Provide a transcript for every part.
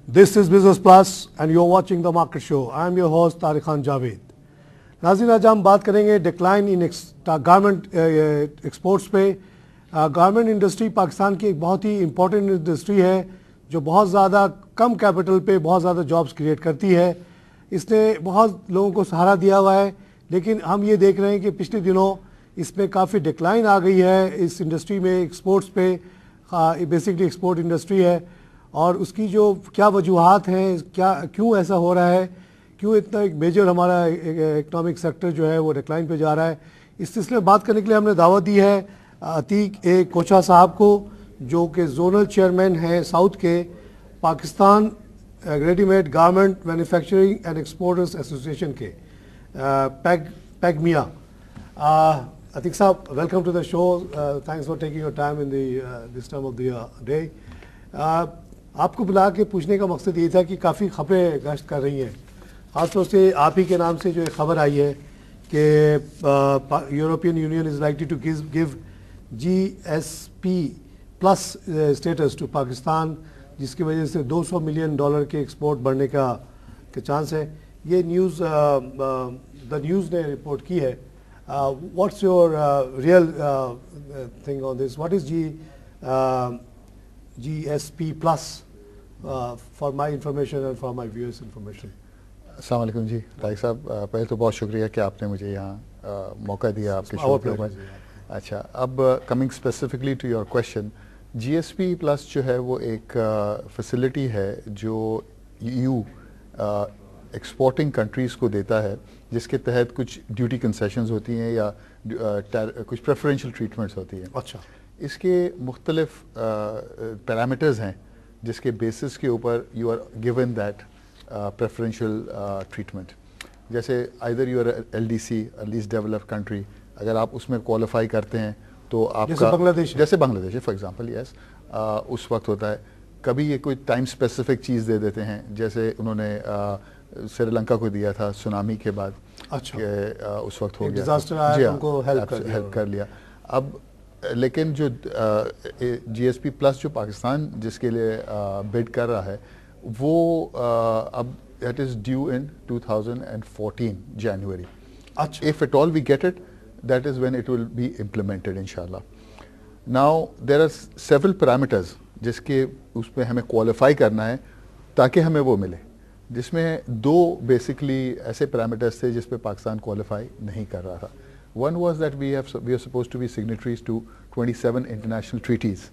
This is Business Plus and you're watching The Market Show. I am your host Tariq Khan Javed. नाज़रीन, आज हम बात करेंगे decline in garment exports पे। Garment industry Pakistan की एक बहुत ही इम्पोर्टेंट इंडस्ट्री है जो बहुत ज़्यादा कम कैपिटल पे बहुत ज़्यादा जॉब्स क्रिएट करती है। इसने बहुत लोगों को सहारा दिया हुआ है, लेकिन हम ये देख रहे हैं कि पिछले दिनों इसमें काफ़ी डिक्लाइन आ गई है इस इंडस्ट्री में। एक्सपोर्ट्स पे बेसिकली एक्सपोर्ट इंडस्ट्री है और उसकी जो क्या वजूहात हैं, क्या क्यों ऐसा हो रहा है, क्यों इतना एक मेजर हमारा इकनॉमिक सेक्टर जो है वो डिक्लाइन पे जा रहा है, इस सिलसिले में बात करने के लिए हमने दावत दी है अतीक ए कोचा साहब को, जो कि जोनल चेयरमैन हैं साउथ के Pakistan readymade garment manufacturing and exporters association के पैगमिया। अतीक साहब, welcome to the show. Thanks for taking your time in this time of the day. आपको बुला के पूछने का मकसद ये था कि काफ़ी खबरें गश्त कर रही हैं, ख़ासतौर से आप ही के नाम से जो एक ख़बर आई है कि European Union is likely to give GSP plus status to Pakistan, जिसकी वजह से $200 मिलियन के एक्सपोर्ट बढ़ने का चांस है। ये न्यूज़ द न्यूज़ ने रिपोर्ट की है। What's your real thing on this? What is GSP plus for my information and for my viewers information? अस्सलाम वालेकुम जी तारिक साहब, पहले तो बहुत शुक्रिया कि आपने मुझे यहाँ मौका दिया आपके शो पे। अच्छा, अब coming specifically to your question, GSP plus जो है वो एक फैसिलिटी है जो EU एक्सपोर्टिंग कंट्रीज़ को देता है, जिसके तहत कुछ ड्यूटी कंसेशंस होती हैं या कुछ प्रेफरेंशियल ट्रीटमेंट्स होती हैं। अच्छा, इसके मुख्तलिफ पैरामीटर्स हैं जिसके बेसिस के ऊपर you are given that preferential treatment. जैसे either you are LDC, least developed country, अगर आप उसमें क्वालिफाई करते हैं तो आपका जैसे बांग्लादेश है फॉर एग्जांपल, यस, उस वक्त होता है। कभी ये कोई टाइम स्पेसिफिक चीज़ दे देते हैं, जैसे उन्होंने श्रीलंका को दिया था सुनामी के बाद। अच्छा, उस वक्त हो गया डिजास्टर आया, उनको हेल्प कर लिया। अब लेकिन जो GSP प्लस जो पाकिस्तान जिसके लिए बिड कर रहा है वो अब that is due in 2014 January. अच्छा, if at all we get it, that is when it will be implemented इंशाल्लाह। Now there are several parameters जिसके उसमें हमें क्वालिफाई करना है ताकि हमें वो मिले, जिसमें दो बेसिकली ऐसे पैरामीटर्स थे जिस पे पाकिस्तान क्वालिफाई नहीं कर रहा था। One was that we are supposed to be signatories to 27 international treaties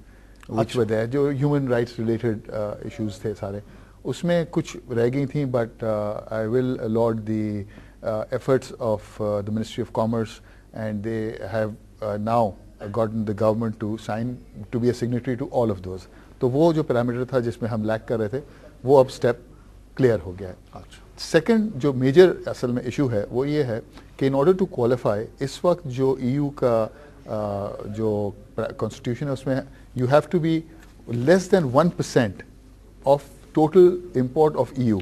which were there, जो human rights related issues थे सारे, उसमें कुछ रह गई थी, but I will laud the efforts of the Ministry of Commerce, and they have now gotten the government to sign to be a signatory to all of those. तो वो जो पैरामीटर था जिसमें हम लैक कर रहे थे वो अब स्टेप क्लियर हो गया है। अच्छा, सेकंड जो मेजर असल में इशू है वो ये है कि इन ऑर्डर टू क्वालिफाई, इस वक्त जो EU का जो कॉन्स्टिट्यूशन है उसमें you have to be less than 1% of total import of EU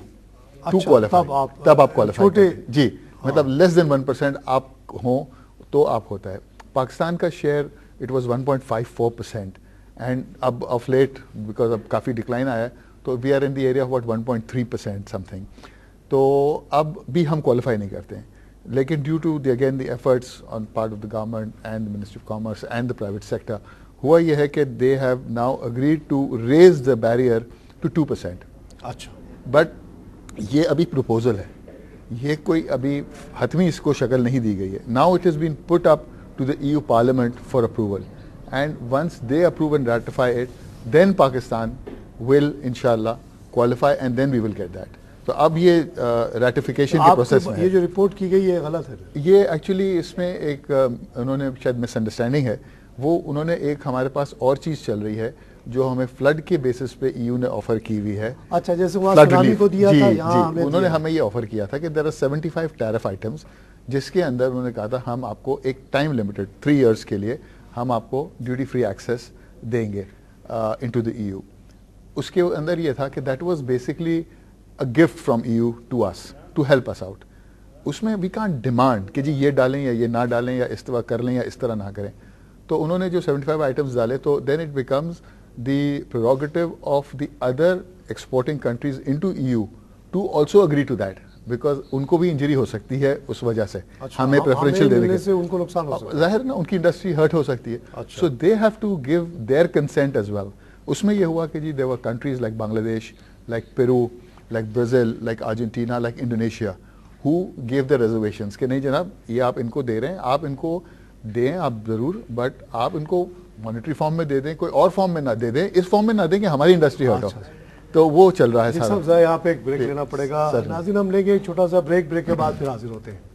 to qualify. तब आप क्वालिफाई जी, मतलब लेस देन 1% आप हो तो आप होता है। पाकिस्तान का शेयर इट वाज 1.54% एंड अब ऑफ लेट बिकॉज अब काफ़ी डिक्लाइन आया है तो we are in the area of 1.3% something. तो अब भी हम क्वालिफाई नहीं करते हैं, लेकिन due to again the efforts on part of the government and the ministry of commerce and the private sector, हुआ यह है कि they have now agreed to raise the barrier to 2%। अच्छा, बट ये अभी प्रपोजल है, ये कोई अभी हतमी इसको शक्ल नहीं दी गई है। Now it is been put up to the EU parliament for approval, and once they approve and ratify it, then Pakistan will इंशाल्लाह qualify and then we will get that. तो अब ये रेटिफिकेशन के प्रोसेस में ये जो रिपोर्ट की गई है गलत है। ये एक्चुअली इसमें एक उन्होंने शायद मिसअंडरस्टैंडिंग है। वो उन्होंने एक हमारे पास और चीज़ चल रही है जो हमें फ्लड के बेसिस पे EU ने ऑफर की हुई है। अच्छा, जैसे वहाँ सुनामी को दिया था, यहाँ उन्होंने हमें ये ऑफर किया था कि देयर आर 75 टैरिफ आइटम्स, जिसके अंदर उन्होंने कहा था हम आपको एक टाइम लिमिटेड 3 इयर्स के लिए हम आपको ड्यूटी फ्री एक्सेस देंगे इनटू द EU। उसके अंदर ये था कि that was basically a gift from EU to us to help us out. उसमें वी कांट डिमांड कि जी ये डालें या ये ना डालें या इस तरह कर लें या इस तरह ना करें। तो उन्होंने जो 75 आइटम्स डाले, तो then it becomes the prerogative of the other exporting countries into EU to also agree to that, because उनको भी इंजरी हो सकती है उस वजह से। अच्छा, हमें प्रेफरेंशियल देने से उनको नुकसान हो सकता है, जाहिर ना उनकी इंडस्ट्री हर्ट हो सकती है। अच्छा। So they have to give their consent as well. उसमें ये हुआ कि जी there were countries like Bangladesh, like Peru, like Brazil, like Argentina, like Indonesia who give the reservations कि नहीं जनाब ये आप इनको दे रहे हैं, आप इनको दें आप जरूर, बट आप इनको मॉनेटरी फॉर्म में दे दें, कोई और फॉर्म में ना दे दें, इस फॉर्म में ना दें कि हमारी इंडस्ट्री हर्ट हो। तो वो चल रहा है सारा। यहाँ पे एक ब्रेक लेना पड़ेगा नाज़रीन, हम लेंगे एक छोटा सा ब्रेक के बाद फिर हाजिर होते हैं।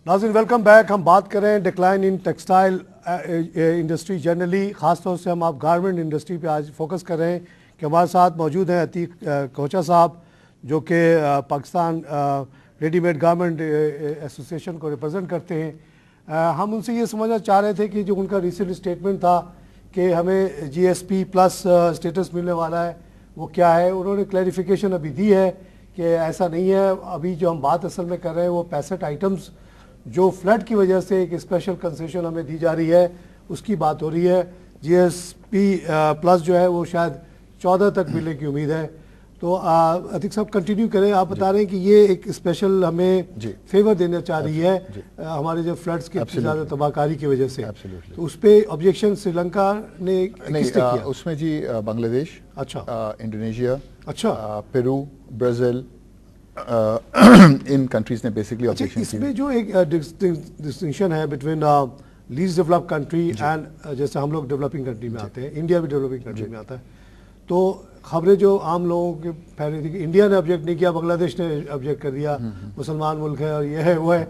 नाज़रीन वेलकम बैक। हम बात कर रहे हैं decline in textile industry generally, ख़ासतौर से हम आप गारमेंट इंडस्ट्री पे आज फोकस कर रहे हैं कि हमारे साथ मौजूद हैं अतीक कोचा साहब जो कि पाकिस्तान रेडीमेड गारमेंट एसोसिएशन को रिप्रेजेंट करते हैं। हम उनसे ये समझना चाह रहे थे कि जो उनका रिसेंट स्टेटमेंट था कि हमें GSP प्लस स्टेटस मिलने वाला है वो क्या है। उन्होंने क्लैरिफिकेशन अभी दी है कि ऐसा नहीं है। अभी जो हम बात असल में कर रहे हैं वो 65 आइटम्स जो फ्लड की वजह से एक स्पेशल कंसेशन हमें दी जा रही है उसकी बात हो रही है। GSP प्लस जो है वो शायद 14 तक मिलने की उम्मीद है। तो अतीक साहब कंटिन्यू करें, आप बता रहे हैं कि ये एक स्पेशल हमें फेवर देना चाह रही है हमारे जो फ्लड्स की ज़्यादा तबाहकारी की वजह से। तो उस पर ऑब्जेक्शन श्रीलंका ने किया? उसमें जी बांग्लादेश, अच्छा, इंडोनेशिया, अच्छा, पेरू, ब्राजील, इन कंट्रीज ने बेसिकली ऑब्जेक्शन। इसमें जो एक डिस्टिंक्शन है between least developed country and जैसे हम लोग डेवलपिंग कंट्री में आते हैं, इंडिया भी डेवलपिंग कंट्री में आता है, तो खबरें जो आम लोगों के फैल रही थी कि इंडिया ने ऑब्जेक्ट नहीं किया, बांग्लादेश ने ऑब्जेक्ट कर दिया, मुसलमान मुल्क है और ये है वो है।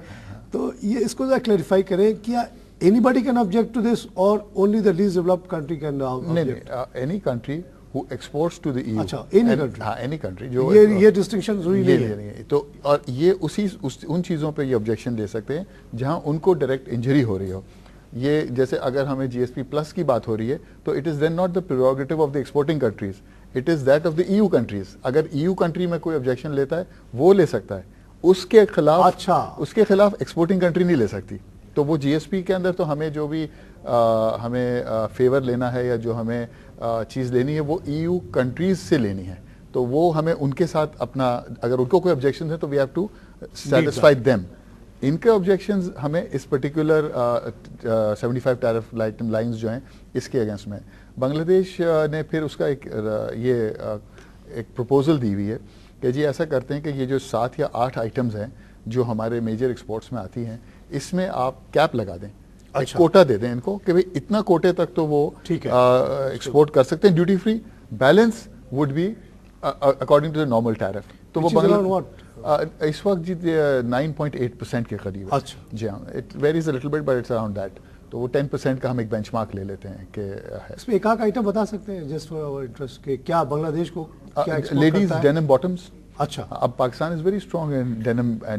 तो ये इसको जरा क्लैरिफाई करें, क्या anybody can object to this और only the least developed country can object? Any country who exports to the EU। अच्छा, any country। हाँ, any country जो ये डिस्टिंक्शन जरूरी नहीं है। तो और ये उन चीज़ों पे ये ऑब्जेक्शन दे सकते हैं जहाँ उनको डायरेक्ट इंजरी हो रही हो। ये जैसे अगर हमें GSP प्लस की बात हो रही है तो it is then not the prerogative of the exporting countries, it is that of the EU countries. अगर EU कंट्री में कोई ऑब्जेक्शन लेता है वो ले सकता है, उसके खिलाफ उसके खिलाफ एक्सपोर्टिंग कंट्री नहीं ले सकती। तो वो GSP के अंदर तो हमें जो भी हमें फेवर लेना है या जो हमें चीज़ लेनी है वो EU कंट्रीज से लेनी है। तो वो हमें उनके साथ अपना, अगर उनको कोई ऑब्जेक्शन है तो we have to satisfy them. इनके ऑब्जेक्शंस हमें इस पर्टिकुलर 75 टैरिफ लाइंस जो हैं इसके अगेंस्ट में। बांग्लादेश ने फिर उसका एक प्रपोजल दी हुई है कि जी ऐसा करते हैं कि ये जो 7 या 8 आइटम्स हैं जो हमारे मेजर एक्सपोर्ट्स में आती हैं इसमें आप कैप लगा दें, अच्छा, एक कोटा दे दें इनको कि भाई इतना कोटे तक तो वो एक्सपोर्ट कर सकते हैं duty free, balance would be according to the normal tariff. तो वो इस वक्त जी 9.8% के करीब है। अच्छा, जी हाँ, it varies a little bit but it's around that. तो वो 10% का हम एक बेंचमार्क ले लेते हैं कि इसमें एक आइटम बता सकते हैं जस्ट फॉर आवर इंटरेस्ट के क्या बांग्लादेश को क्या एक्सपोर्ट लेडीज करता है? Denim bottoms. अच्छा, अब Pakistan is very strong in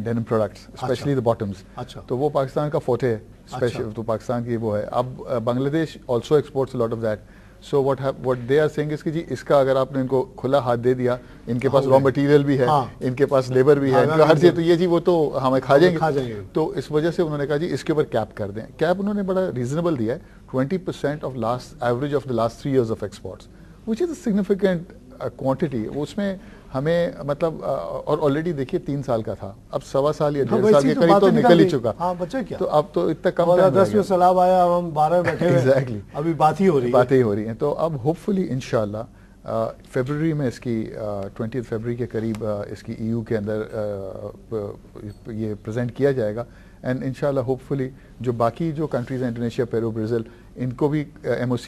denim products, specially the bottoms. अच्छा, तो वो पाकिस्तान का फोटे है स्पेशल। अच्छा। तो पाकिस्तान की वो है। अब Bangladesh also exports a lot of that. So what they are saying is कि जी इसका अगर आपने इनको खुला हाथ दे दिया, इनके पास रॉ मटेरियल भी है, इनके पास लेबर भी है, इनका हर चीज, तो ये जी वो तो हमें खा जाएंगे। तो इस वजह से उन्होंने कहा जी इसके ऊपर कैप कर दें। कैप उन्होंने बड़ा रीजनेबल दिया है, 20% of average of the last 3 years of exports, which is a significant quantity. उसमें हमें मतलब और ऑलरेडी देखिए 3 साल का था, अब 1.25 साल या 1.5 साल के करीब तो निकल ही चुका। हाँ, बचा क्या? तो अब तो इतना कम टाइम 10 में सलाब आया, हम 12 बैठे हुए। एग्जैक्टली, अभी बातें ही हो रही हैं। तो अब होपफुली इंशाल्लाह फरवरी में इसकी 20 फरवरी के करीब इसकी EU के अंदर ये प्रेजेंट किया जाएगा। एंड इंशाल्लाह होपफुली जो बाकी जो कंट्रीज हैं, इंडोनेशिया, पेरू, ब्राज़ील, इनको भी MOC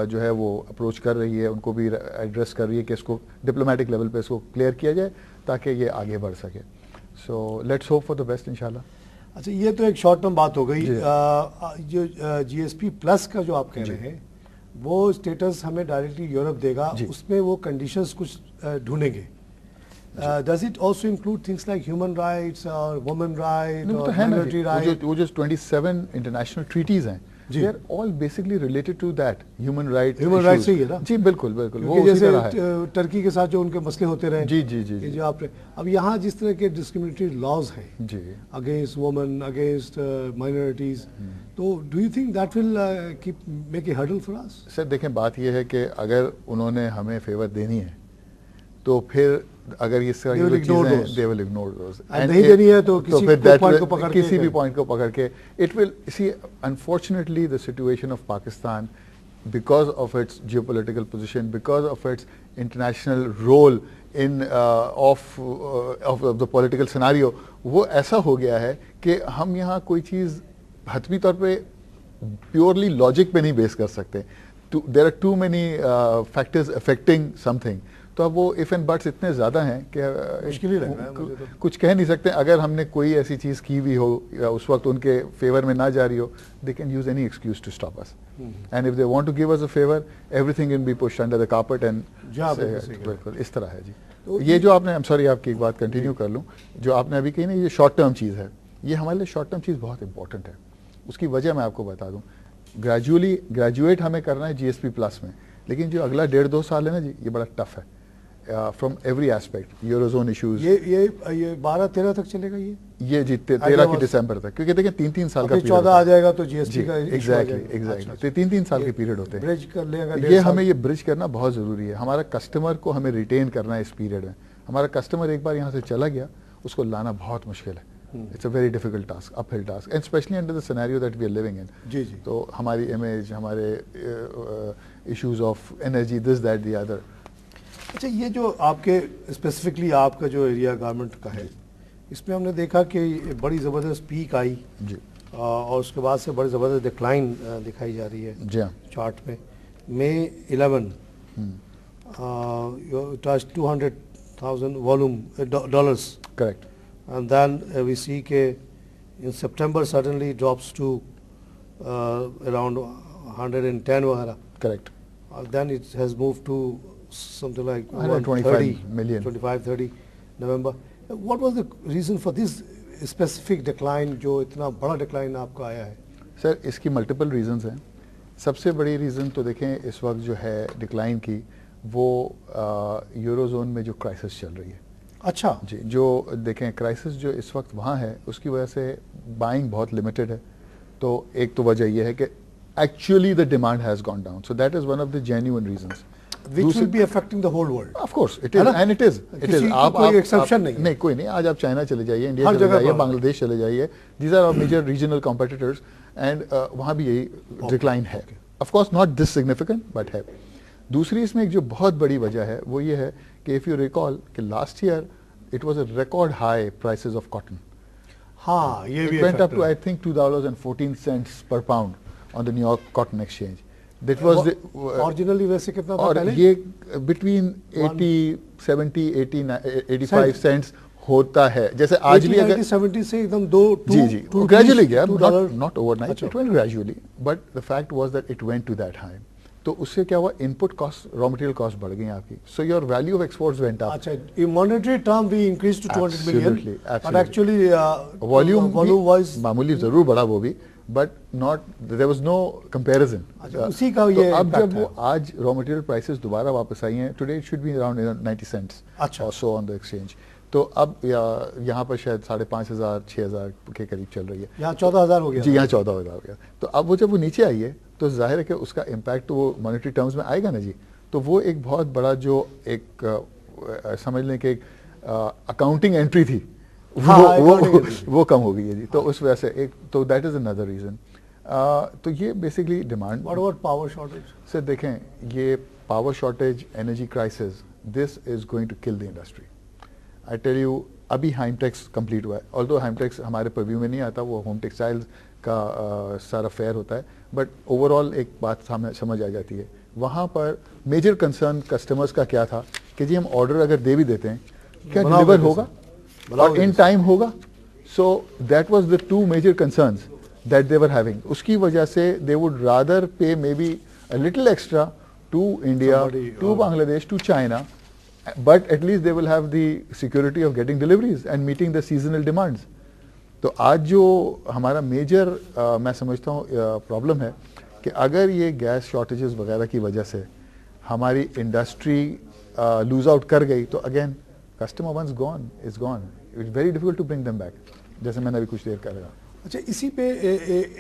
जो है वो अप्रोच कर रही है, उनको भी एड्रेस कर रही है कि इसको डिप्लोमेटिक लेवल पे इसको क्लियर किया जाए ताकि ये आगे बढ़ सके। So let's hope for the best इंशाल्लाह। अच्छा, ये तो एक शॉर्ट टर्म बात हो गई। जो GSP प्लस का जो आप कह रहे हैं वो स्टेटस हमें डायरेक्टली यूरोप देगा, उसमें वो कंडीशंस कुछ ढूंढेंगे। Does it also include things like human rights or women rights नहीं, वो or तो है ना minority जी, rights? वो जो 27 इंटरनेशनल ट्रीटीज हैं, जी। They are all basically related to that human right. Human rights ही है ना? जी बिल्कुल बिल्कुल, वो क्योंकि उसी जैसे तरह है। टर्की के साथ जो उनके मसले होते रहे, जी जी जी ये जी जो आपने अब यहाँ जिस तरह के डिस्क्रिमिनेटरी लॉज हैं जी। अगेंस्ट वुमेन, अगेंस्ट माइनॉरिटीज, तो do you think that will keep make a hurdle for us? Sir देखें, बात यह है कि अगर उन्होंने हमें फेवर देनी है तो फिर अगर इस तरह They will की ignore चीजें those. दे विल इग्नोर दोस, नहीं देनी है तो किसी फिर को that point will- को पकड़ के किसी भी करें। पॉइंट को पकड़ के it will see unfortunately the situation of Pakistan because of its geopolitical position, because of its international role in of the political scenario, वो ऐसा हो गया है कि हम यहाँ कोई चीज़ हतमी तौर पे प्योरली लॉजिक पे नहीं बेस कर सकते। There are too many factors affecting something, तो अब वो इफ एंड बट्स इतने ज़्यादा हैं कि मुश्किल ही लग रहा है मुझे तो। कुछ कह नहीं सकते। अगर हमने कोई ऐसी चीज़ की भी हो या उस वक्त उनके फेवर में ना जा रही हो, they can use any excuse to stop us, and if they want to give us a favour, everything can be pushed under the carpet and बिल्कुल इस तरह है जी। तो ये जो आपने, आई एम सॉरी आपकी एक बात कंटिन्यू कर लूँ, जो आपने अभी कही ना, ये शॉर्ट टर्म चीज़ है, ये हमारे लिए शॉर्ट टर्म चीज़ बहुत इंपॉर्टेंट है। उसकी वजह मैं आपको बता दूं, ग्रेजुअली ग्रेजुएट हमें करना है जीएसपी प्लस में, लेकिन जो अगला 1.5-2 साल है ना जी, ये बड़ा टफ है from every aspect, eurozone issues. ये 12-13 तक चलेगा ये जी 13 की दिसंबर तक, क्योंकि देखिए 3-3 साल का 14 आ जाएगा तो जीएसटी का एग्जैक्टली तो 3-3 साल के पीरियड होते हैं। ब्रिज कर लेगा ये हमें ये ब्रिज करना बहुत ज़रूरी है। हमारा कस्टमर को हमें रिटेन करना है इस पीरियड में। हमारा कस्टमर एक बार यहाँ से चला गया, उसको लाना बहुत मुश्किल है। It's a very difficult task, uphill task, and specially under the scenario that we are living in. जी जी। तो हमारी इमेज, हमारे issues of energy, this that the other. अच्छा, ये जो आपके स्पेसिफिकली आपका जो एरिया गारमेंट का है, इसमें हमने देखा कि बड़ी ज़बरदस्त पीक आई जी और उसके बाद से बड़ी ज़बरदस्त डिक्लाइन दिखाई जा रही है जी हाँ चार्ट में। मई 11 touch 200,000 volume dollars, correct and then we see in September suddenly drops to around 110 वगैरह, correct then it has moved to something like 125 million. 25-30 November. What was the reason for this specific decline, जो इतना बड़ा decline आपका आया है? Sir इसकी multiple reasons हैं। सबसे बड़ी रीज़न तो देखें इस वक्त जो है डिक्लाइन की, वो यूरोजोन में जो क्राइसिस चल रही है। अच्छा जी, जो देखें क्राइसिस जो इस वक्त वहाँ है, उसकी वजह से बाइंग बहुत लिमिटेड है। तो एक तो वजह यह है कि actually the demand has gone down, so that is one of the genuine reasons which will be affecting the whole world. Of course it is, and it is. किसी की कोई exception नहीं है। नहीं, कोई नहीं। आज आप चाइना चले जाइए, इंडिया हर चले जगह जाइए, पर। बांग्लादेश चले जाइए, these are our major regional competitors, and वहाँ भी यही डिक्लाइन है। Of course not this significant, but है। दूसरी इसमें एक जो बहुत बड़ी वजह है वो ये है कि if you recall कि last year it was a record high prices of cotton. हाँ, ये भी It went up factor to है। I think $2.14 per pound on the New York Cotton Exchange. That was the Originally वैसे कितना था और पहले? ये बिटवीन 80, 70, 80, 85 सेंट्स होता है। जैसे आज भी अगर 70 से एकदम दो जी जी ग्रेजुअली गया, $2 not overnight, it went gradually, but the fact was that it went to that high. तो उससे क्या हुआ, input cost, raw material cost बढ़ गई आपकी, so your value of exports went up. अच्छा, in monetary term we increased to 200 million, Absolutely, but absolutely. actually volume volume wise मामूली जरूर बढ़ा वो भी, but not, there was no comparison. अच्छा, उसी का ये तो अब impact जब वो है। आज रॉ मटेरियल प्राइसेस दोबारा वापस आई हैं, today it should be around 90 cents अच्छा। और सो ऑन द एक्सचेंज। तो अब यहाँ पर शायद 5,500 6,000 के करीब चल रही है। यहाँ 14,000 हो गया। जी, यहाँ 14,000 हो गया। तो अब वो जब वो नीचे आई है, तो जाहिर है कि उसका इम्पैक्ट तो वो मॉनेटरी टर्म्स में आएगा ना जी। तो वो एक बहुत बड़ा जो एक समझ लें कि एक अकाउंटिंग एंट्री थी, वो कम हो गई है जी। तो उस वजह से एक तो दैट इज अनदर रीजन। तो ये basically demand. What about power shortage? Sir देखें, ये power shortage, energy crisis, this is going to kill the industry. I tell you, अभी हाइमटेक्स कंप्लीट हुआ है, ऑल्दो हाइमटेक्स हमारे परव्यू में नहीं आता, वो होम टेक्सटाइल्स का सारा फेयर होता है, बट ओवरऑल एक बात समझ आ जाती है। वहाँ पर मेजर कंसर्न कस्टमर्स का क्या था कि जी हम ऑर्डर अगर दे भी देते हैं, क्या डिलीवर होगा और इन टाइम होगा। So that was the two major concerns that they were having. उसकी वजह से they would rather pay maybe a little extra to India, to Bangladesh, to China, but at least they will have the security of getting deliveries and meeting the seasonal demands. तो आज जो हमारा major मैं समझता हूँ problem है कि अगर ये गैस शॉर्टेजेस वगैरह की वजह से हमारी इंडस्ट्री लूज आउट कर गई तो again customer once gone is gone, it's very difficult to bring them back, जैसे मैंने अभी कुछ देर कर रहा। अच्छा, इसी पे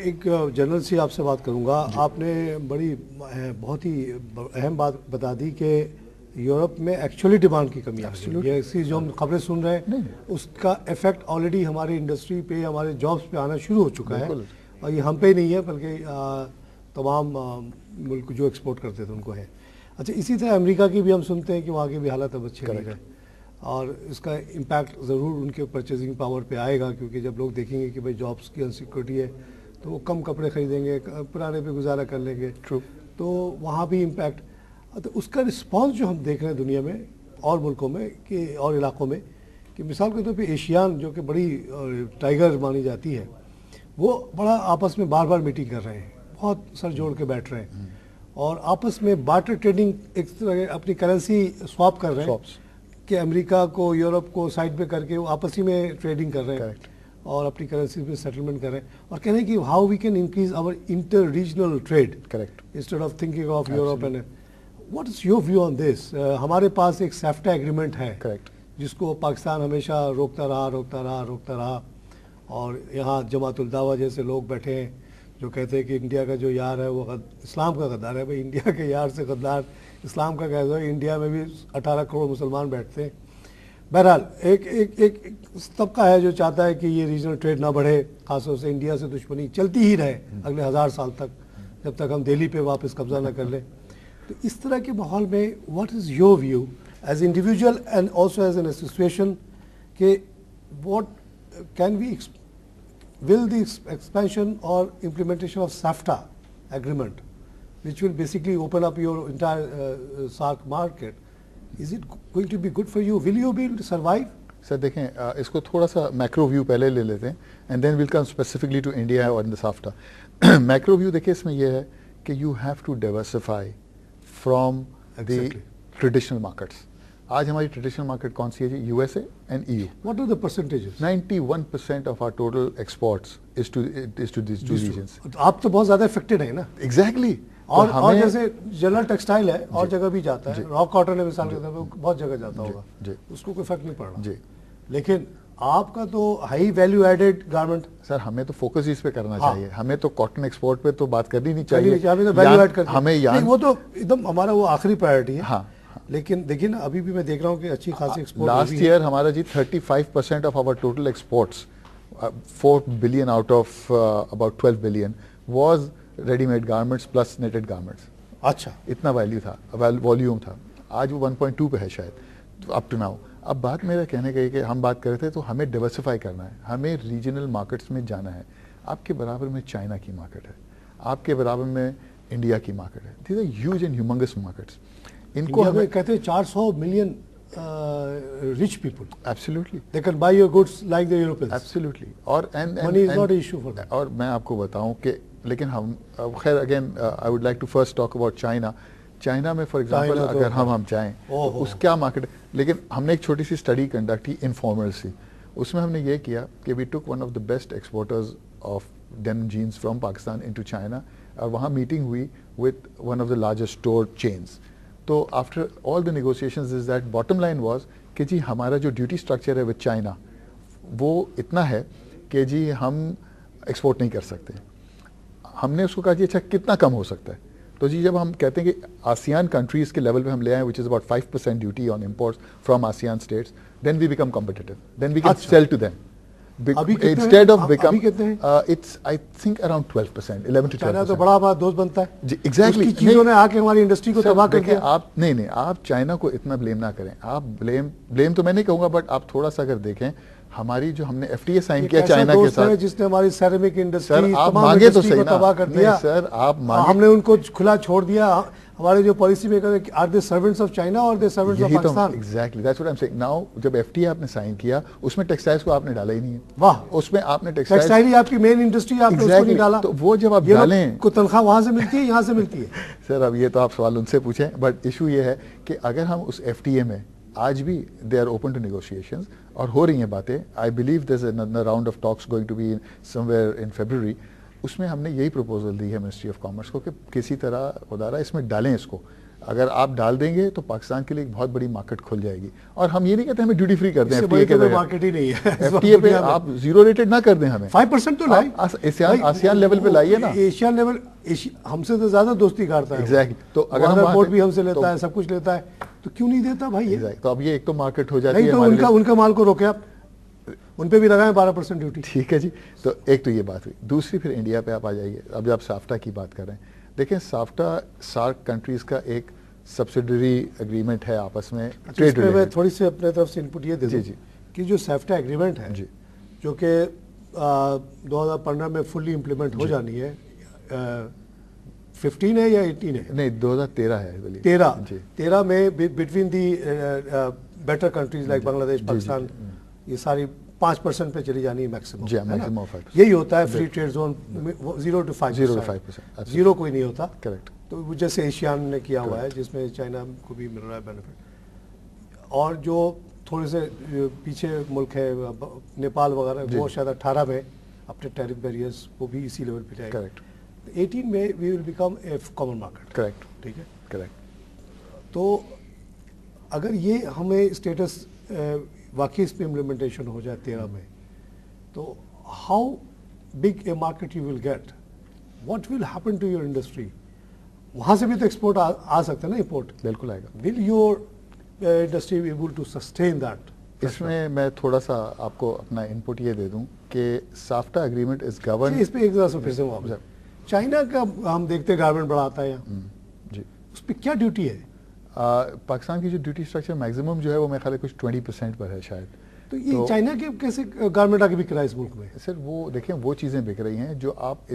एक जनरल से आपसे बात करूंगा। आपने बड़ी बहुत ही अहम बात बता दी कि यूरोप में एक्चुअली डिमांड की कमी है। ये ऐसी जो हम खबरें सुन रहे हैं उसका इफेक्ट ऑलरेडी हमारी इंडस्ट्री पे, हमारे जॉब्स पे आना शुरू हो चुका है, और ये हम पे नहीं है बल्कि तमाम मुल्क जो एक्सपोर्ट करते थे उनको है। अच्छा, इसी तरह अमेरिका की भी हम सुनते हैं कि वहाँ के भी हालात अब अच्छे नहीं रहे, और इसका इम्पैक्ट ज़रूर उनके परचेजिंग पावर पे आएगा, क्योंकि जब लोग देखेंगे कि भाई जॉब्स की अनसिक्योरिटी है तो वो कम कपड़े खरीदेंगे, पुराने पे गुजारा कर लेंगे। तो वहाँ भी इम्पैक्ट, तो उसका रिस्पांस जो हम देख रहे हैं दुनिया में और मुल्कों में कि और इलाकों में, कि मिसाल के तौर पे एशियान जो कि बड़ी टाइगर मानी जाती है, वो बड़ा आपस में बार बार मीटिंग कर रहे हैं, बहुत सर जोड़ के बैठ रहे हैं और आपस में बार्टर ट्रेडिंग एक तरह अपनी करेंसी स्वैप कर रहे हैं कि अमेरिका को यूरोप को साइड पे करके वो आपस ही में ट्रेडिंग कर रहे हैं और अपनी करेंसी में सेटलमेंट कर रहे हैं और कह रहे हैं कि how we can increase our inter regional trade instead of thinking of Europe. And what is your view on this? हमारे पास एक सेफ्टा एग्रीमेंट है जिसको पाकिस्तान हमेशा रोकता रहा और यहाँ जमातुल दावा जैसे लोग बैठे हैं जो कहते हैं कि इंडिया का जो यार है वो इस्लाम का गद्दार है। भाई इंडिया के यार से गद्दार इस्लाम का कहते हैं। इंडिया में भी 18 करोड़ मुसलमान बैठते हैं। बहरहाल एक तबका है जो चाहता है कि ये रीजनल ट्रेड ना बढ़े, खासतौर से इंडिया से दुश्मनी चलती ही रहे अगले 1000 साल तक, जब तक हम दिल्ली पे वापस कब्जा ना कर लें। तो इस तरह के माहौल में what is your view as individual and also as an association कि what can we will the expansion or implementation of SAFTA agreement, which will basically open up your entire SAARC market, is it going to be good for you? Will you be able to survive? Sir देखें, इसको थोड़ा सा macro view पहले ले लेते हैं and then will come specifically to India और in the SAFTA. Macro view देखिए इसमें यह है कि you have to diversify from the traditional markets. आज हमारी ट्रेडिशनल मार्केट कौन सी है जी? USA and EU. What are the percentages? 91% of our total exports is to this two regions. आप तो बहुत ज्यादा अफेक्टेड है ना। एग्जैक्टली। और जैसे जनरल टेक्सटाइल है और जगह भी जाता है, रॉ कॉटन है मिसाल के तौर पे बहुत जगह जाता होगा, उसको कोई फर्क नहीं पड़ रहा जी। लेकिन आपका तो high value added garment. Sir हमें तो फोकस इस पे करना चाहिए, हमें तो कॉटन एक्सपोर्ट पे तो बात करनी नहीं चाहिए, हमें वो तो एकदम हमारा वो आखिरी प्रायोरिटी है। हाँ, लेकिन देखिए ना अभी भी मैं देख रहा हूँ कि अच्छी खासी एक्सपोर्ट। लास्ट ईयर हमारा जी 35% of our total exports, 4 billion out of about 12 billion was readymade garments plus knitted garments. अच्छा, इतना वैल्यू था, वॉल्यूम था। आज वो 1.2 पे है शायद अप टू नाउ। अब बात मेरा कहने का है कि हम बात कर रहे थे तो हमें डिवर्सिफाई करना है, हमें रीजनल मार्केट्स में जाना है। आपके बराबर में चाइना की मार्केट है, आपके बराबर में इंडिया की मार्केट है। These are huge and humongous markets. इनको हमें कहते हैं 400 million rich people. Absolutely. They can buy your goods like the Europeans. Absolutely. और money is not an issue for them. और मैं आपको बताऊं कि लेकिन हम खैर again I would like to first talk about China. China में फॉर एग्जांपल अगर हम चाहें तो उस क्या मार्केट, लेकिन हमने एक छोटी सी स्टडी कंडक्ट की इनफॉर्मल सी। उसमें हमने ये किया कि we took one of the best exporters of denim jeans from Pakistan into China, और वहाँ मीटिंग हुई with one of the largest store chains. तो after all the negotiations is that bottom line was कि जी हमारा जो ड्यूटी स्ट्रक्चर है with China वो इतना है कि जी हम एक्सपोर्ट नहीं कर सकते। हमने उसको कहा जी अच्छा कितना कम हो सकता है? तो जी जब हम कहते हैं कि आसियान कंट्रीज़ के लेवल पे हम ले आए which is about 5% duty on imports from ASEAN states, then we become competitive, then we can sell to them. Instead of become, it's I think around 12%, 11 to 12%. China तो बड़ा हमारा दोस्त बनता है जी, exactly. उसकी चीजों ने आके हमारी इंडस्ट्री को तबाह कर दिया। आप नहीं आप चाइना को इतना ब्लेम ना करें। आप ब्लेम तो मैं नहीं कहूंगा, बट आप थोड़ा सा अगर देखें हमारी जो हमने FTA साइन किया चाइना के साथ, जिसने हमारी सेरेमिक इंडस्ट्री आप मांगे तो सही ना तबाह कर दिया। सर आप मांगे, हमने उनको खुला छोड़ दिया। हमारे जो policy maker are they servants of China और they servants of Pakistan? Exactly that's what I am saying. Now जब FTA आपने साइन किया उसमें टेक्सटाइल्स को आपने डाला ही नहीं है। वाह, उसमें आपने टेक्सटाइल ही आपकी मेन इंडस्ट्री, आपने उसको नहीं डाला। तो वो जब आप डालें को तनख्वाह वहां से मिलती है, यहाँ से मिलती है। सर अब ये तो आप सवाल उनसे पूछें, बट इशू ये है कि अगर हम उस FTA में आज भी they are open to negotiations और हो रही हैं बातें. I believe there is another round of talks going to be somewhere in February. उसमें हमने यही प्रपोजल दी है मिनिस्ट्री ऑफ कॉमर्स को कि किसी तरह खुदारा इसमें डालें इसको. अगर आप डाल देंगे तो पाकिस्तान के लिए एक बहुत बड़ी मार्केट खुल जाएगी. और हम ये नहीं कहते हमें ड्यूटी फ्री कर दें, एफटीए के मार्केट ही नहीं है. एफटीए पे आप जीरो रेटेड ना कर दें, हमें 5% तो लाए. आसियान लेवल पे लाइए ना. एशियन लेवल हमसे तो ज्यादा दोस्ती करता है. एग्जैक्टली. तो अगर हम रिपोर्ट भी हमसे लेता है, सब कुछ लेता है, तो क्यों नहीं देता भाई ये? तो अब ये एक तो मार्केट हो जाती है. तो उनका माल को रोके आप, उन पे भी लगाएं 12% ड्यूटी. ठीक है जी. तो एक तो ये बात हुई. दूसरी फिर इंडिया पे आप आ जाइए. अब जब आप साफ्टा की बात कर रहे हैं, देखें साफ्टा सार्क कंट्रीज का एक सब्सिडरी एग्रीमेंट है आपस में. ट्रेड में मैं थोड़ी सी अपने तरफ से इनपुट ये दे दूं जी कि जो साफ्टा एग्रीमेंट है जी, जो कि 2015 में फुल्ली इम्प्लीमेंट हो जानी है, 15 है या 18 है? नहीं, 2013 है. 13 में between the better countries like Bangladesh, Pakistan, ये सारी 5% पे चली जानी है मैक्सिमम. यही होता है free trade zone, 0 to 5%. Zero कोई नहीं होता. करेक्ट. तो जैसे एशियान ने किया हुआ है, जिसमें चाइना को भी मिल रहा है बेनिफिट. और जो थोड़े से पीछे मुल्क है नेपाल वगैरह, वो शायद 18 में अपने टैरिफ बैरियर्स वो भी इसी लेवल पे जाएगा. करेक्ट. 18 में we will become a common market. Correct. ठीक है. करेक्ट. तो अगर ये हमें स्टेटस वाकई इस पे इम्प्लीमेंटेशन हो जाए 13 में, तो how big a market you will get, what will happen to your industry? वहां से भी तो एक्सपोर्ट आ सकता है ना, इंपोर्ट. बिल्कुल आएगा. Will your industry be able to sustain that? इसमें मैं थोड़ा सा आपको अपना इनपुट ये दे दूं कि साफ्टा एग्रीमेंट इज गवर्न. इस पे एक तरह से फिर से वापस, चाइना का हम देखते हैं गारमेंट बढ़ाता है जी, उस पर क्या ड्यूटी है? पाकिस्तान की जो ड्यूटी स्ट्रक्चर मैक्सिमम जो है वो मेरे ख्याल है कुछ 20% पर है शायद. तो ये चाइना के कैसे गारमेंट आगे बिक रहा है इस मुल्क में? सर वो देखें, वो चीज़ें बिक रही हैं जो आप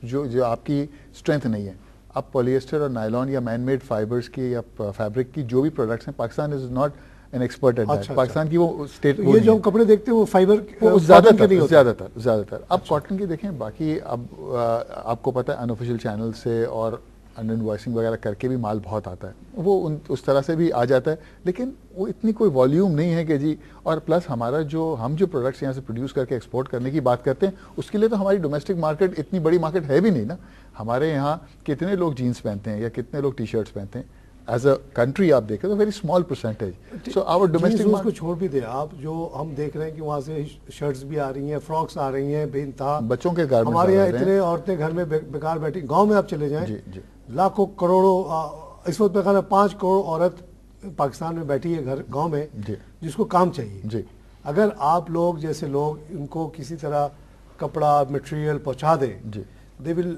जो आपकी स्ट्रेंथ नहीं है. आप पॉलिएस्टर और नायलॉन या मैन मेड फाइबर्स की या फैब्रिक की जो भी प्रोडक्ट्स हैं, Pakistan is not an expert at that. Pakistan की वो स्टेट. तो ये जो हम कपड़े देखते हैं वो फाइबर ज्यादातर. अब कॉटन की देखें, बाकी अब आपको पता है अनऑफिशियल चैनल से और अंडर इनवॉइसिंग वगैरह करके भी माल बहुत आता है, वो उस तरह से भी आ जाता है, लेकिन वो इतनी कोई वॉल्यूम नहीं है कि जी. और प्लस हमारा हम जो प्रोडक्ट्स यहाँ से प्रोड्यूस करके एक्सपोर्ट करने की बात करते हैं, उसके लिए तो हमारी डोमेस्टिक मार्केट इतनी बड़ी मार्केट है भी नहीं ना. हमारे यहाँ कितने लोग जीन्स पहनते हैं या कितने लोग टी शर्ट्स पहनते हैं? एज अ कंट्री आप देखें तो very small percentage. So our domestic को छोड़ भी दे आप, जो हम देख रहे हैं कि वहाँ से शर्ट्स भी आ रही हैं, फ्रॉक्स आ रही हैं बेइंतहा, बच्चों के गारमेंट्स. हमारे यहाँ इतने औरतें घर में बेकार बैठी. गाँव में आप चले जाएं, लाखों करोड़ों, इस वक्त मेरा 5 करोड़ औरत पाकिस्तान में बैठी है घर गांव में, जिसको काम चाहिए जी. अगर आप लोग जैसे लोग उनको किसी तरह कपड़ा मटेरियल पहुंचा दें, दे विल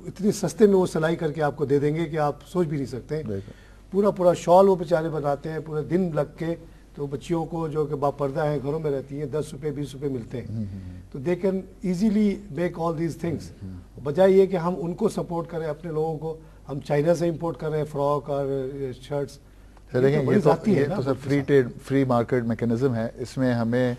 इतनी सस्ते में वो सिलाई करके आपको दे देंगे कि आप सोच भी नहीं सकते. पूरा शॉल वो बेचारे बनाते हैं पूरे दिन लग के. तो बच्चियों को जो कि बापर्दा हैं, घरों में रहती हैं, 10 रुपये 20 रुपये मिलते हैं, तो they can easily make all these things. बजाय ये कि हम उनको सपोर्ट करें, अपने लोगों को हम चाइना से इंपोर्ट कर रहे हैं फ्रॉक और शर्ट्स. देखें ये तो sir free trade free market mechanism है. इसमें हमें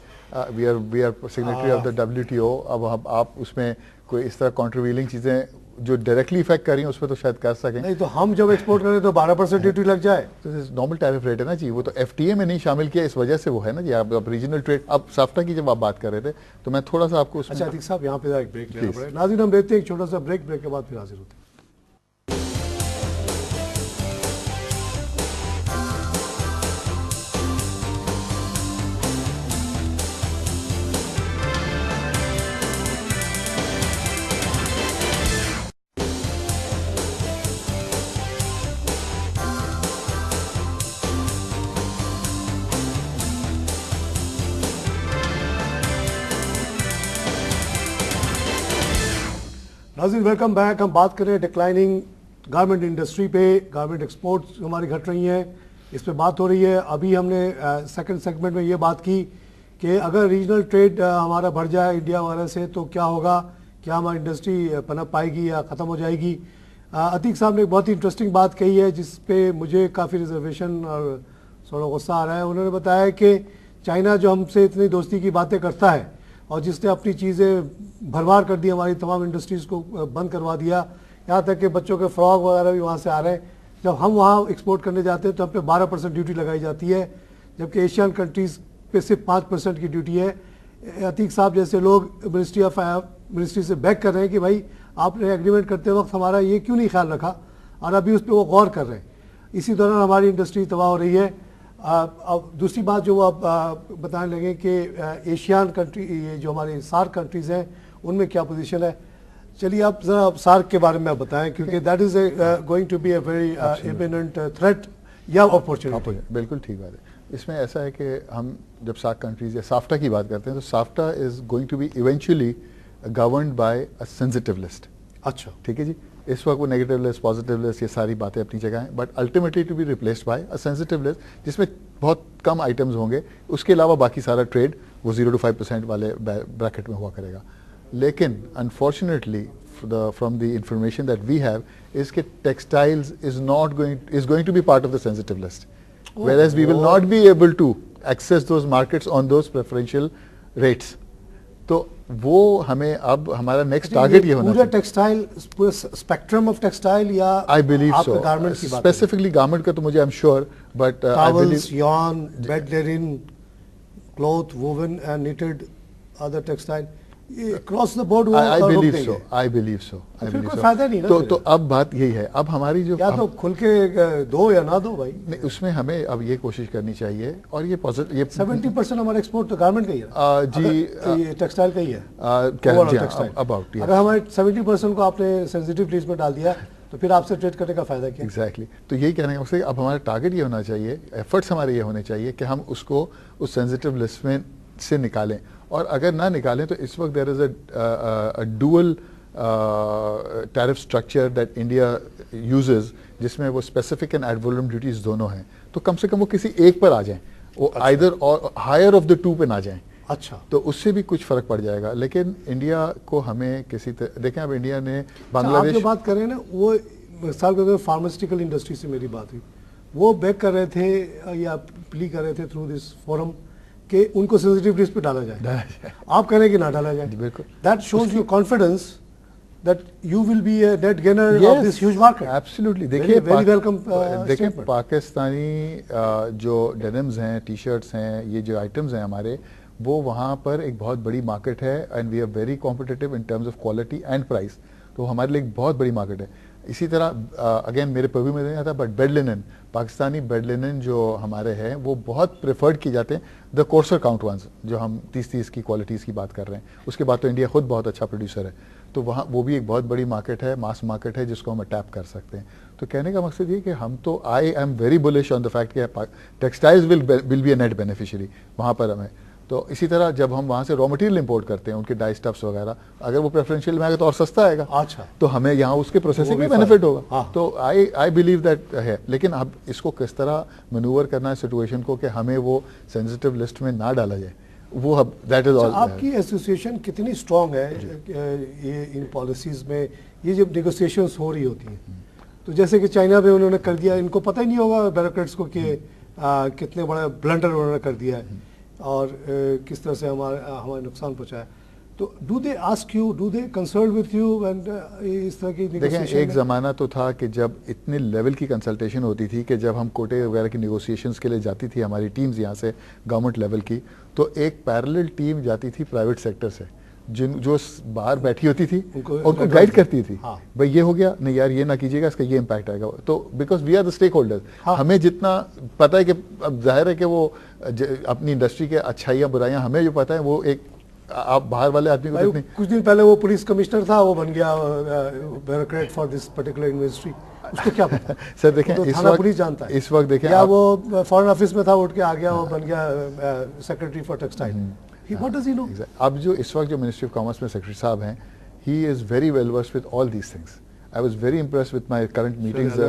we are signatory of the WTO. अब आप उसमें कोई इस तरह कॉन्ट्रवीलिंग चीज़ें जो डायरेक्टली इफेक्ट कर रही हैं उस पर तो शायद कर सकें. नहीं तो हम जब एक्सपोर्ट करें तो 12% ड्यूटी लग जाए. तो नॉर्मल टैरिफ रेट है ना जी, वो तो FTA में नहीं शामिल किया, इस वजह से वो है ना जी. आप रीजनल ट्रेड, अब साफ्टा की जब आप बात कर रहे थे तो मैं थोड़ा सा आपको. अच्छा अतीक साहब, यहाँ पे एक ब्रेक लेना पड़ेगा. नाज़रीन हम लेते हैं एक छोटा सा ब्रेक के बाद फिर हाजिर होते हैं. नाज़रीन वेलकम बैक. हम बात करें डिक्लाइनिंग गारमेंट इंडस्ट्री पे. गारमेंट एक्सपोर्ट्स हमारी घट रही हैं, इस पे बात हो रही है. अभी हमने सेकंड सेगमेंट में ये बात की कि अगर रीजनल ट्रेड हमारा बढ़ जाए इंडिया वगैरह से तो क्या होगा, क्या हमारी इंडस्ट्री पनप पाएगी या ख़त्म हो जाएगी. अतीक साहब ने एक बहुत ही इंटरेस्टिंग बात कही है जिस पे मुझे काफ़ी रिजर्वेशन और थोड़ा गुस्सा आ रहा है. उन्होंने बताया कि चाइना जो हमसे इतनी दोस्ती की बातें करता है और जिसने अपनी चीज़ें भरमार कर दी, हमारी तमाम इंडस्ट्रीज़ को बंद करवा दिया, यहाँ तक कि बच्चों के फ्रॉक वगैरह भी वहाँ से आ रहे हैं, जब हम वहाँ एक्सपोर्ट करने जाते हैं तो हम पे 12% ड्यूटी लगाई जाती है, जबकि एशियन कंट्रीज़ पे सिर्फ 5% की ड्यूटी है। अतीक साहब जैसे लोग मिनिस्ट्री से बैक कर रहे हैं कि भाई आपने एग्रीमेंट करते वक्त हमारा ये क्यों नहीं ख्याल रखा, और अभी उस पर वो गौर कर रहे हैं। इसी दौरान हमारी इंडस्ट्री तबाह हो रही है। अब दूसरी बात जो आप बताने लगे कि एशियन कंट्री, ये जो हमारे सार्क कंट्रीज़ हैं उनमें क्या पोजीशन है। चलिए आप ज़रा सार्क के बारे में आप बताएं, क्योंकि that is going to be a very imminent threat या अपॉर्चुनिटी। बिल्कुल ठीक बात है। इसमें ऐसा है कि हम जब सार्क कंट्रीज या साफ्टा की बात करते हैं तो SAFTA is going to be eventually governed by a sensitive list. अच्छा, ठीक है जी। इस वक्त वो नेगेटिव लिस्ट, पॉजिटिव लिस्ट, ये सारी बातें अपनी जगह हैं, but ultimately to be replaced by a sensitive list जिसमें बहुत कम आइटम्स होंगे। उसके अलावा बाकी सारा ट्रेड वो 0 to 5% वाले ब्रैकेट में हुआ करेगा। लेकिन unfortunately from the information that we have is के textiles is going to be part of the sensitive list, whereas we will not be able to access those markets on those preferential rates. तो वो हमें अब हमारा next target ये होना पूरा textile, पूरा स्पेक्ट्रम ऑफ टेक्सटाइल, या आई बिलीव सो, गारमेंट की बात स्पेसिफिकली गारमेंट का तो मुझे I am sure, but towels, yarn, bed linen, cloth, woven and knitted, other textile, cross the board वो I believe so, I believe so, I believe so. फायदा नहीं ना। तो अब बात यही है, अब हमारी जो या तो खुल के दो या ना दो भाई, नहीं, उसमें हमें अब ये कोशिश करनी चाहिए। और ये पॉजिटिव, ये 70% हमारा एक्सपोर्ट तो गारमेंट का ही है जी, ये टेक्सटाइल का ही है। अबाउट अगर हमारे 70% को आपने सेंसिटिव लिस्ट में डाल दिया तो फिर आपसे ट्रेड करने का फायदा क्या? एग्जैक्टली तो यही कहने का मकसद, अब हमारा टारगेट ये होना चाहिए, एफर्ट्स हमारे ये होने चाहिए कि हम उसको उस सेंसिटिव लिस्ट में से निकालें। और अगर ना निकालें तो इस वक्त there is a dual tariff structure that India uses, जिसमें वो specific and ad valorem duties दोनों हैं। तो कम से कम वो किसी एक पर आ जाएं, वो आइदर और हायर ऑफ द टू पे ना जाएं। अच्छा, तो उससे भी कुछ फर्क पड़ जाएगा। लेकिन इंडिया को हमें किसी देखें, अब इंडिया ने बांग्लादेश, आप जो बात कर रहे हैं ना, वो मिसाल के फार्मास्यूटिकल इंडस्ट्री से मेरी बात हुई, वो बैक कर रहे थे या प्ली कर रहे थे थ्रू दिस फोरम कि उनको सेंसिटिव लिस्ट पे डाला जाए। आप कह रहे हैं कि ना डाला जाए। बिल्कुल, that shows your confidence that you will be a net gainer of this huge market. Absolutely. देखिए very welcome देखिए पाकिस्तानी जो डेनिम्स हैं, टी शर्ट्स हैं, ये जो आइटम्स हैं हमारे, वो वहाँ पर एक बहुत बड़ी मार्केट है and we are very competitive in terms of quality and price. तो हमारे लिए एक बहुत बड़ी मार्केट है। इसी तरह अगेन मेरे पर्व्यू में नहीं आता, but bed linen, Pakistani bed linen जो हमारे हैं वो बहुत प्रेफर्ड किए जाते हैं, द कोर्सर काउंट वंस, जो हम 30 की क्वालिटीज़ की बात कर रहे हैं। उसके बाद तो इंडिया खुद बहुत अच्छा प्रोड्यूसर है, तो वहाँ वो भी एक बहुत बड़ी मार्केट है, मास मार्केट है, जिसको हम टैप कर सकते हैं। तो कहने का मकसद ये कि हम तो, I am very bullish on the fact कि textiles will be a net beneficiary वहाँ पर हमें। तो इसी तरह जब हम वहाँ से रॉ मटेरियल इंपोर्ट करते हैं, उनके डाई स्टफ्स वगैरह, अगर वो प्रेफरेंशियल में आएगा तो और सस्ता आएगा। अच्छा, तो हमें यहाँ उसके प्रोसेसिंग में बेनिफिट होगा। हाँ। तो आई बिलीव दैट है। लेकिन अब इसको किस तरह मैनूवर करना है सिचुएशन को कि हमें वो सेंसिटिव लिस्ट में ना डाला जाए, वो अब दैट इज ऑल। आपकी एसोसिएशन कितनी स्ट्रांग है ये इन पॉलिसीज में? ये जब नेगोशिएशंस हो रही होती हैं, तो जैसे कि चाइना में उन्होंने कर दिया, इनको पता ही नहीं होगा ब्यूरोक्रेट्स को कि कितने बड़ा ब्लंडर उन्होंने कर दिया है और किस तरह से हमारे नुकसान पहुंचाया। तो do they ask you, do they consult with you and इस तरह की देखें, एक ज़माना तो था कि जब इतने लेवल की कंसल्टेशन होती थी कि जब हम कोटे वगैरह की नेगोशिएशंस के लिए जाती थी हमारी टीम्स यहाँ से गवर्नमेंट लेवल की, तो एक पैरेलल टीम जाती थी प्राइवेट सेक्टर से, जो बाहर बैठी होती थी उनको गाइड करती थी। हाँ। भाई ये हो गया, नहीं यार ये ना कीजिएगा, इसका ये इम्पैक्ट आएगा। तो because we are the stakeholders, हमें जितना पता है कि अब जाहिर है कि वो अपनी इंडस्ट्री के अच्छाइयाँ बुराइयाँ हमें जो पता है, वो एक आप बाहर वाले आदमी को नहीं। कुछ दिन पहले वो पुलिस कमिश्नर था, वो बन गया bureaucrat for this particular industry, उसको क्या पता? सर देखें, तो थाना पुलिस जानता है। इस वक्त देखें, या वो फॉरेन ऑफिस में था, उठ के आ गया, वो बन गया secretary for textile. What does he know? अब जो इस वक्त जो मिनिस्ट्री ऑफ कॉमर्स में सेक्रेटरी साहब हैं, he is very well versed with all these things. I was very impressed with my current meetings.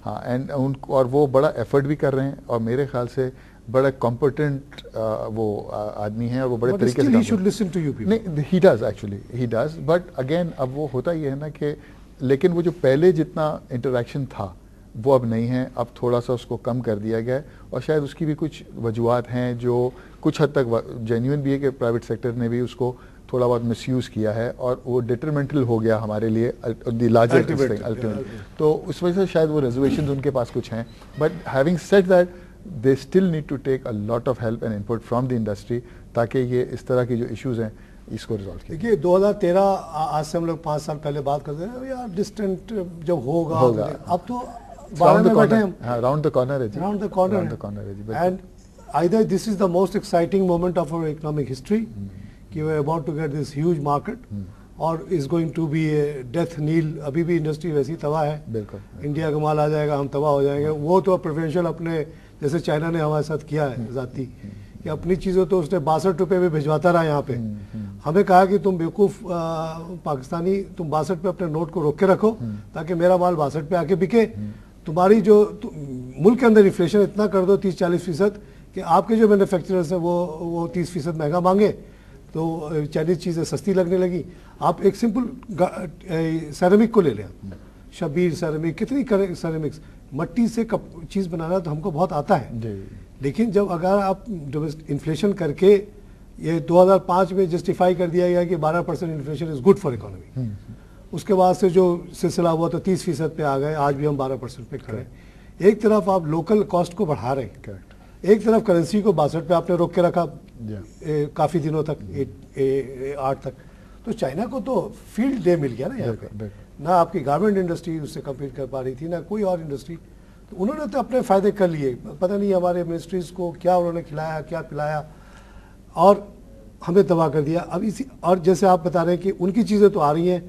हाँ, and और वो बड़ा एफर्ट भी कर रहे हैं और मेरे ख्याल से बड़ा कॉम्पिटेंट वो आदमी है और वो बड़े तरीके से he should listen to you people. नहीं, he does actually, he does, but again अब वो होता ये है ना कि, लेकिन वो जो पहले जितना इंटरेक्शन था वो अब नहीं है, अब थोड़ा सा उसको कम कर दिया गया है और शायद उसकी भी कुछ वजूहत हैं जो कुछ हद तक जेन्युइन भी है कि प्राइवेट सेक्टर ने भी उसको थोड़ा बहुत मिसयूज़ किया है और वो डिटरमेंटल हो गया हमारे लिए द लार्जर थिंग अल्टीमेट, तो उस वजह से शायद वो रिजर्वेशन उनके पास कुछ हैं, but having said that they still need to take a lot of help and input from the industry ताकि ये इस तरह की जो इश्यूज़ हैं इसको रिजॉल्व किया। देखिए 2013 आज से हम लोग 5 साल पहले बात करते हैं यार डिस्टेंट जब होगा, अब तो बारह में बैठे हम, राउंड द कॉर्नर है जी, राउंड द कॉर्नर है जी। And either this is the most exciting moment of our economic history कि we are about to get this huge market और is going to be a death knell. अभी भी industry वैसी तबाह है, बिल्कुल इंडिया का माल आ जाएगा हम तबाह हो जाएंगे। वो तो प्रेफरेंशियल अपने जैसे चाइना ने हमारे साथ किया है जाती कि अपनी चीज़ों तो उसने 62 रुपये में भिजवाता रहा यहाँ पे। हमें कहा कि तुम बेवकूफ़ पाकिस्तानी, तुम 62 पे अपने नोट को रोक के रखो ताकि मेरा माल 62 पे आके बिके। तुम्हारी जो मुल्क के अंदर इन्फ्लेशन इतना कर दो 30-40% कि आपके जो मैन्युफैक्चरर्स हैं वो 30% महंगा मांगे तो चाइनीज चीज़ें सस्ती लगने लगी। आप एक सिंपल सैरामिक को ले लें, शबीर सैरामिक, कितनी सैरामिक्स, मट्टी से चीज़ बनाना तो हमको बहुत आता है, लेकिन जब अगर आप इन्फ्लेशन करके ये 2005 में जस्टिफाई कर दिया गया कि 12% inflation is good for economy, उसके बाद से जो सिलसिला हुआ तो 30% पे आ गए, आज भी हम 12% पे खड़े हैं। एक तरफ आप लोकल कॉस्ट को बढ़ा रहे हैं, एक तरफ करेंसी को 62 पे आपने रोक के रखा काफ़ी दिनों तक, 8 तक। तो चाइना को तो फील्ड डे मिल गया ना यहाँ पे, ना आपकी गारमेंट इंडस्ट्री उससे कम्पीट कर पा रही थी ना कोई और इंडस्ट्री। तो उन्होंने तो अपने फ़ायदे कर लिए, पता नहीं हमारे मिनिस्ट्रीज़ को क्या उन्होंने खिलाया क्या पिलाया और हमें तबाह कर दिया। अब इसी और जैसे आप बता रहे हैं कि उनकी चीज़ें तो आ रही हैं,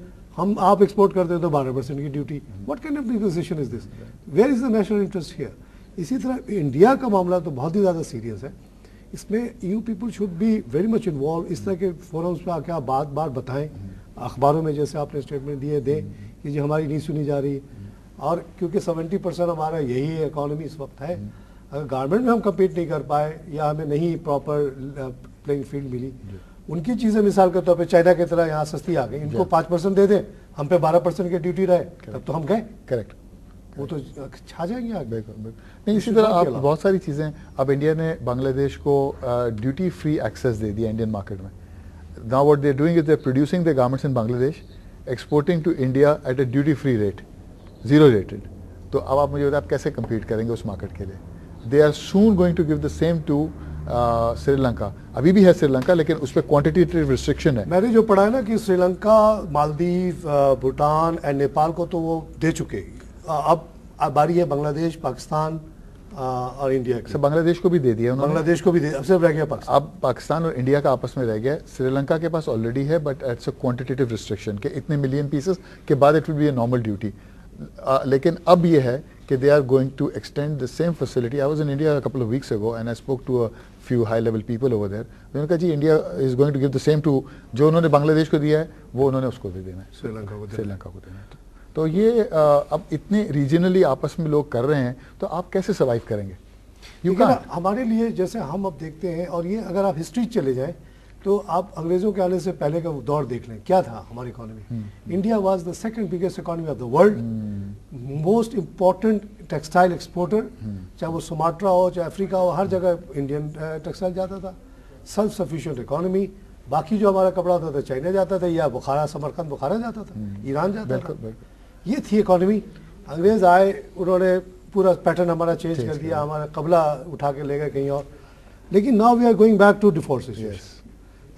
आप एक्सपोर्ट करते हैं तो 12% की duty. What kind of negotiation is this? Where is the national interest here? इसी तरह इंडिया का मामला तो बहुत ही ज़्यादा सीरियस है, इसमें you people should be very much involve. इस तरह के फोरम्स पे आके आप बात बात बताएं, अखबारों में जैसे आपने स्टेटमेंट दिए दें कि जी हमारी नहीं सुनी जा रही, और क्योंकि 70% हमारा यही इकोनॉमी इस वक्त है। अगर गारमेंट में हम कम्पीट नहीं कर पाए या हमें नहीं प्रॉपर प्लेइंग फील्ड मिली, उनकी चीज़ें मिसाल के तौर पे चाइना की तरह यहाँ सस्ती आ गई, इनको 5% दे दें, हम पे 12% की ड्यूटी रहे, तब तो हम गए। करेक्ट, वो तो छा जाएंगे आगे। बिल्कुल। नहीं, इसी तरह आप बहुत सारी चीज़ें, अब इंडिया ने बांग्लादेश को ड्यूटी फ्री एक्सेस दे दिया इंडियन मार्केट में। Now what they are doing is they are producing the garments in Bangladesh, exporting to India at a duty free rate, 0 rated. तो अब आप मुझे बताएं आप कैसे कम्पीट करेंगे उस मार्केट के लिए? They are soon going to give the same to Sri Lanka. अभी भी है श्रीलंका, लेकिन उस पर क्वांटिटेटिव रिस्ट्रिक्शन है। मैंने जो पढ़ा है ना कि श्रीलंका, मालदीव, भूटान एंड नेपाल को तो वो दे चुके। अब बारी है बांग्लादेश, पाकिस्तान और इंडिया की। बांग्लादेश को भी दे दिया उन्होंने, बांग्लादेश को भी दे, अब सिर्फ रह गया पाकिस्तान। अब पाकिस्तान और इंडिया का आपस में रह गया। श्रीलंका के पास ऑलरेडी है, but it's a quantitative restriction के इतने मिलियन पीसेस के बाद it will be a normal duty. लेकिन अब ये है कि they are going to extend the same facility. I was in India a couple of weeks ago and I spoke to a few high level people over there. उन्होंने कहा जी India is going to give the same to, जो उन्होंने बांग्लादेश को दिया है वो उन्होंने उसको दे देना है, श्रीलंका को देना है। तो ये अब इतने रीजनली आपस में लोग कर रहे हैं, तो आप कैसे सर्वाइव करेंगे? हमारे लिए जैसे हम अब देखते हैं, और ये अगर आप हिस्ट्री चले जाएं तो आप अंग्रेजों के आने से पहले का दौर देख लें, क्या था हमारी economy. India was the second biggest economy of the world, most important textile exporter, चाहे वो सुमाट्रा हो चाहे अफ्रीका हो, हर जगह इंडियन टेक्सटाइल जाता था। सेल्फ सफिशिएंट इकोनॉमी, बाकी जो हमारा कपड़ा होता था चाइना जाता था, या बुखारा, समरकंद बुखारा जाता था, ईरान जाता था। ये थी इकोनॉमी। अंग्रेज आए, उन्होंने पूरा पैटर्न हमारा चेंज कर दिया, हमारा कबला उठा के ले गए कहीं और। लेकिन now we are going back to default situation.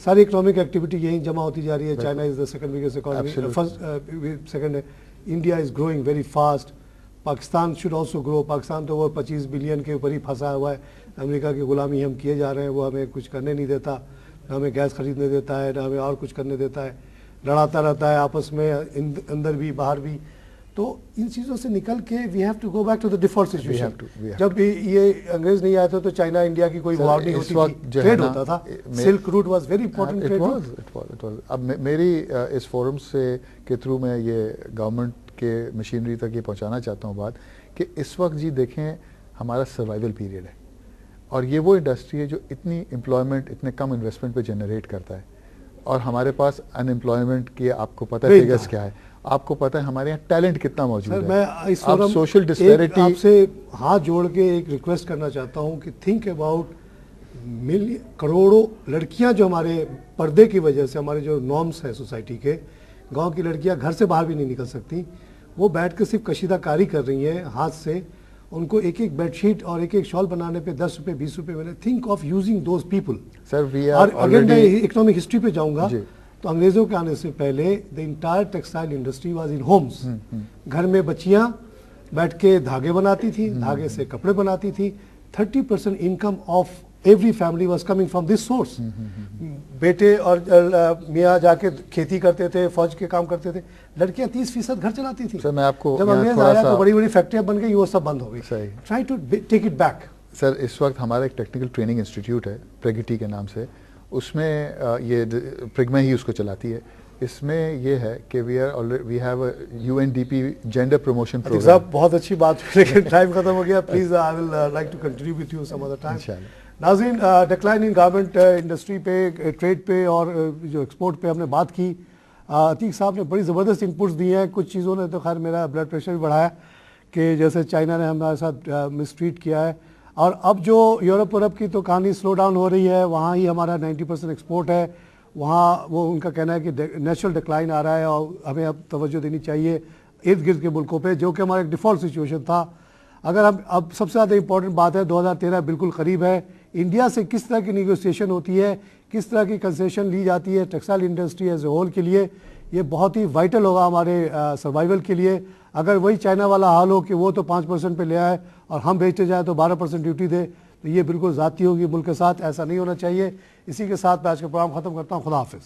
सारी इकोनॉमिक एक्टिविटी यहीं जमा होती जा रही है। China is the second biggest economy, first second है। India is growing very fast. Pakistan should also grow. Pakistan तो वो 25 बिलियन के ऊपर ही फंसा हुआ है। अमेरिका की गुलामी हम किए जा रहे हैं, वो हमें कुछ करने नहीं देता, ना हमें गैस खरीदने देता है, ना हमें और कुछ करने देता है, लड़ाता रहता है आपस में, अंदर भी बाहर भी। तो इन चीज़ों से निकल के we have to go back to the default situation. जब ये अंग्रेज नहीं आए थे तो चाइना इंडिया की कोई वॉर नहीं होती थी, ट्रेड होता था। Silk route was very important trade route. अब मेरी इस फोरम से के थ्रू मैं ये गवर्नमेंट के मशीनरी तक ये पहुंचाना चाहता हूँ बात कि इस वक्त जी देखें हमारा सर्वाइवल पीरियड है, और ये वो इंडस्ट्री है जो इतनी एम्प्लॉयमेंट इतने कम इन्वेस्टमेंट पे जनरेट करता है, और हमारे पास अनएम्प्लॉयमेंट की आपको पता है फिगर्स क्या है, आपको पता है हमारे यहाँ टैलेंट कितना मौजूद है। मैं इस फोरम सोशल डिस्पैरिटी आपसे हाथ जोड़ के एक रिक्वेस्ट करना चाहता हूँ कि थिंक अबाउट करोड़ों लड़कियां जो हमारे पर्दे की वजह से, हमारे जो नॉर्म्स हैं सोसाइटी के, गांव की लड़कियां घर से बाहर भी नहीं निकल सकती, वो बैठ कर सिर्फ कशीदाकारी कर रही हैं हाथ से। उनको एक एक बेडशीट और एक एक शॉल बनाने पे 10 रुपये 20 रुपये मिले। Think of using those people. Sir और अगर मैं इकोनॉमिक हिस्ट्री पे जाऊंगा तो अंग्रेजों के आने से पहले the entire textile industry was in Holmes. घर में बच्चियां बैठ के धागे बनाती थी, धागे से कपड़े बनाती थी। 30% income of every family was coming from this source. बेटे और मियाँ जाके खेती करते थे, फौज के काम करते थे, लड़कियां 30% घर चलाती थी। सर मैं आपको जब अंग्रेज आया तो बड़ी बड़ी फैक्ट्रियां बन गई, वो सब बंद हो गई। Try to take it back. Sir इस वक्त हमारा एक टेक्निकल ट्रेनिंग इंस्टीट्यूट है प्रगति के नाम से, उसमें ये प्रिग्मा ही उसको चलाती है। इसमें ये है कि we have UNDP gender promotion programme. साहब बहुत अच्छी बात है लेकिन टाइम खत्म हो गया। Please I will like to continue with you some other time. नाज़रीन, डिक्लाइन इन गारमेंट इंडस्ट्री पे, ट्रेड पे और जो एक्सपोर्ट पे हमने बात की। अतीक साहब ने बड़ी ज़बरदस्त इनपुट्स दिए हैं। कुछ चीज़ों ने तो खैर मेरा ब्लड प्रेशर भी बढ़ाया कि जैसे चाइना ने हमारे साथ मिसट्रीट किया है, और अब जो यूरोप की तो कहानी स्लो डाउन हो रही है, वहाँ ही हमारा 90% एक्सपोर्ट है। वहाँ वो उनका कहना है कि नेचुरल डिक्लाइन आ रहा है और हमें अब तवज्जो देनी चाहिए इर्द गिर्द के मुल्कों पे, जो कि हमारा एक डिफ़ॉल्ट सिचुएशन था। अगर हम अब सबसे ज़्यादा इंपॉर्टेंट बात है 2013 बिल्कुल करीब है। इंडिया से किस तरह की निगोसिएशन होती है, किस तरह की कंसेशन ली जाती है textile industry as a whole के लिए, ये बहुत ही वाइटल होगा हमारे सर्वाइवल के लिए। अगर वही चाइना वाला हाल हो कि वो तो 5% पे ले आए और हम बेचते जाए तो 12% ड्यूटी दे, तो ये बिल्कुल ज़्यादती होगी मुल्क के साथ। ऐसा नहीं होना चाहिए। इसी के साथ मैं आज का प्रोग्राम ख़त्म करता हूँ। खुदा हाफिज़।